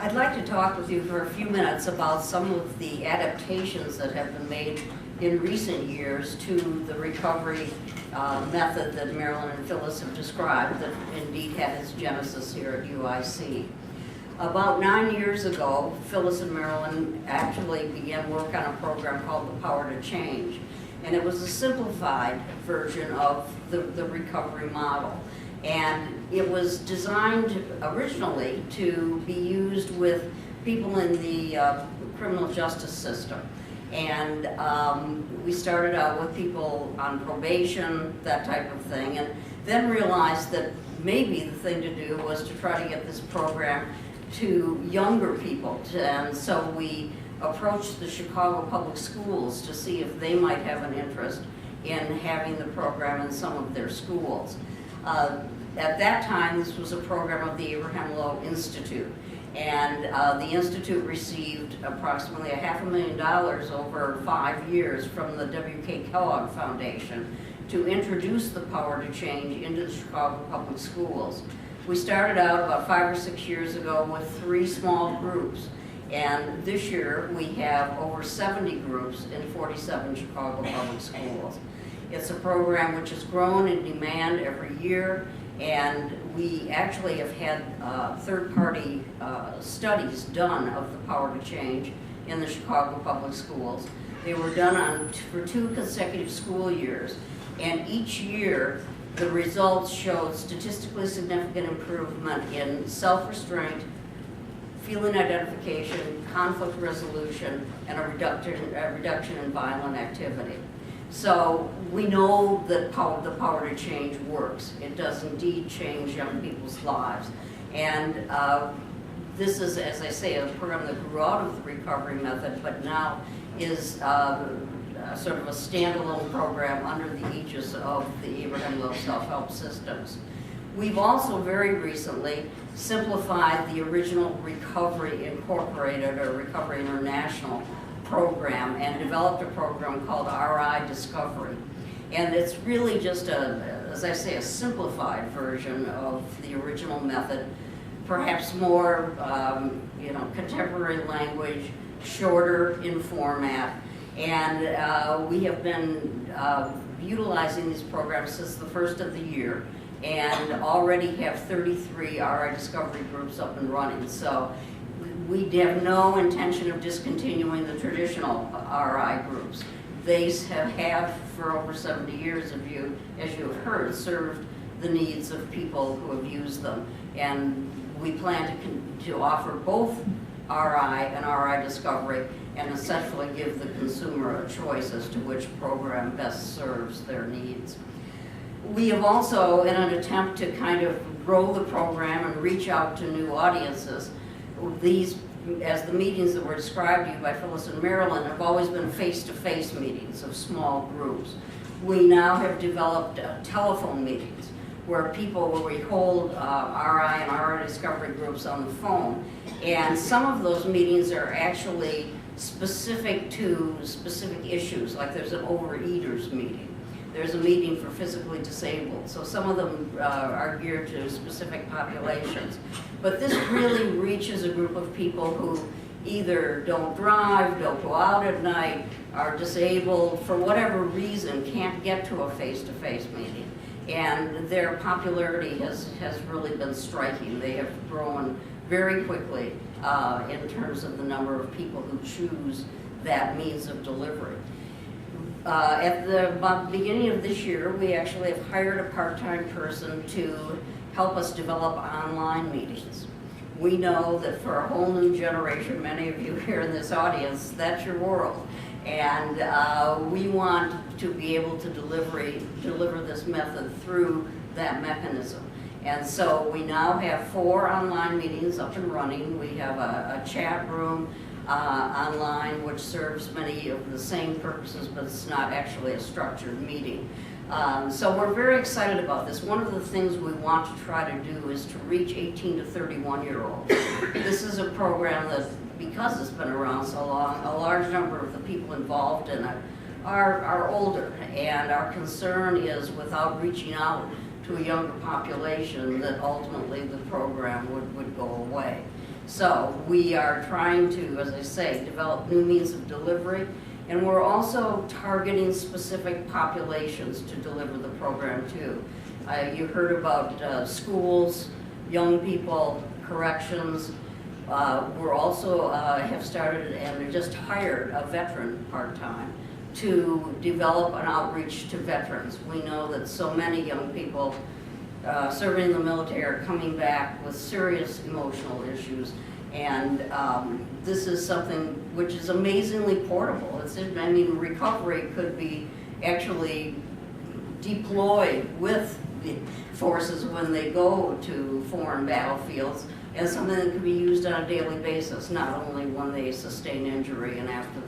I'd like to talk with you for a few minutes about some of the adaptations that have been made in recent years to the recovery method that Marilyn and Phyllis have described that indeed had its genesis here at UIC. About 9 years ago, Phyllis and Marilyn actually began work on a program called The Power to Change. And it was a simplified version of the recovery model. And it was designed originally to be used with people in the criminal justice system. And we started out with people on probation, that type of thing, and then realized that maybe the thing to do was to try to get this program to younger people. And so we approached the Chicago Public Schools to see if they might have an interest in having the program in some of their schools. At that time, this was a program of the Abraham Lowe Institute, and the Institute received approximately $500,000 over 5 years from the W.K. Kellogg Foundation to introduce the Power to Change into the Chicago Public Schools. We started out about 5 or 6 years ago with 3 small groups, and this year we have over 70 groups in 47 Chicago Public Schools. It's a program which has grown in demand every year, and we actually have had third-party studies done of the Power to Change in the Chicago Public Schools. They were done for 2 consecutive school years, and each year the results showed statistically significant improvement in self-restraint, feeling identification, conflict resolution, and a reduction in violent activity. So we know that the Power to Change works. It does indeed change young people's lives. And this is, as I say, a program that grew out of the recovery method, but now is sort of a standalone program under the aegis of the Abraham Lowe Self-Help Systems. We've also very recently simplified the original Recovery Incorporated or Recovery International program and developed a program called RI Discovery. And it's really just as I say, a simplified version of the original method, perhaps more contemporary language, shorter in format. And we have been utilizing these programs since the first of the year and already have 33 RI Discovery groups up and running. So we have no intention of discontinuing the traditional RI groups. They have for over 70 years, as you have heard, served the needs of people who have used them. And we plan to offer both RI and RI Discovery and essentially give the consumer a choice as to which program best serves their needs. We have also, in an attempt to kind of grow the program and reach out to new audiences, these, as the meetings that were described to you by Phyllis and Marilyn, have always been face-to-face meetings of small groups. We now have developed telephone meetings where we hold RI and RI Discovery groups on the phone. And some of those meetings are actually specific to specific issues, like there's an overeaters meeting. There's a meeting for physically disabled. So some of them are geared to specific populations. But this really reaches a group of people who either don't drive, don't go out at night, are disabled, for whatever reason, can't get to a face-to-face meeting. And their popularity has really been striking. They have grown very quickly in terms of the number of people who choose that means of delivery. At the beginning of this year, we actually have hired a part-time person to help us develop online meetings. We know that for a whole new generation, many of you here in this audience, that's your world. And we want to be able to deliver this method through that mechanism. And so we now have 4 online meetings up and running. We have a chat room online, which serves many of the same purposes, but it's not actually a structured meeting. So we're very excited about this. One of the things we want to try to do is to reach 18 to 31-year-olds. This is a program that, because it's been around so long, a large number of the people involved in it are older, and our concern is, without reaching out to a younger population, that ultimately the program would go away. So we are trying to, as I say, develop new means of delivery, and we're also targeting specific populations to deliver the program to. You heard about schools, young people, corrections. We're also have started and just hired a veteran part-time to develop an outreach to veterans. We know that so many young people serving in the military are coming back with serious emotional issues, and this is something which is amazingly portable. I mean, recovery could be actually deployed with the forces when they go to foreign battlefields, and something that can be used on a daily basis, not only when they sustain injury and after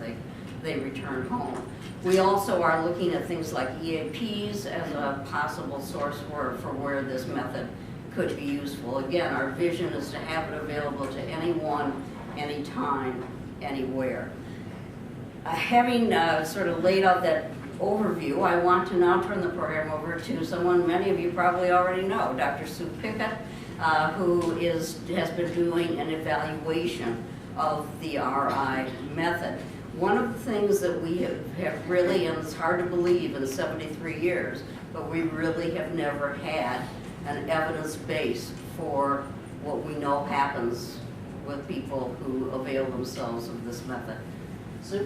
they return home. We also are looking at things like EAPs as a possible source for where this method could be useful. Again, our vision is to have it available to anyone, anytime, anywhere. Having sort of laid out that overview, I want to now turn the program over to someone many of you probably already know, Dr. Sue Pickett, who has been doing an evaluation of the RI method. One of the things that we have really, and it's hard to believe in 73 years, but we really have never had an evidence base for what we know happens with people who avail themselves of this method. Sue?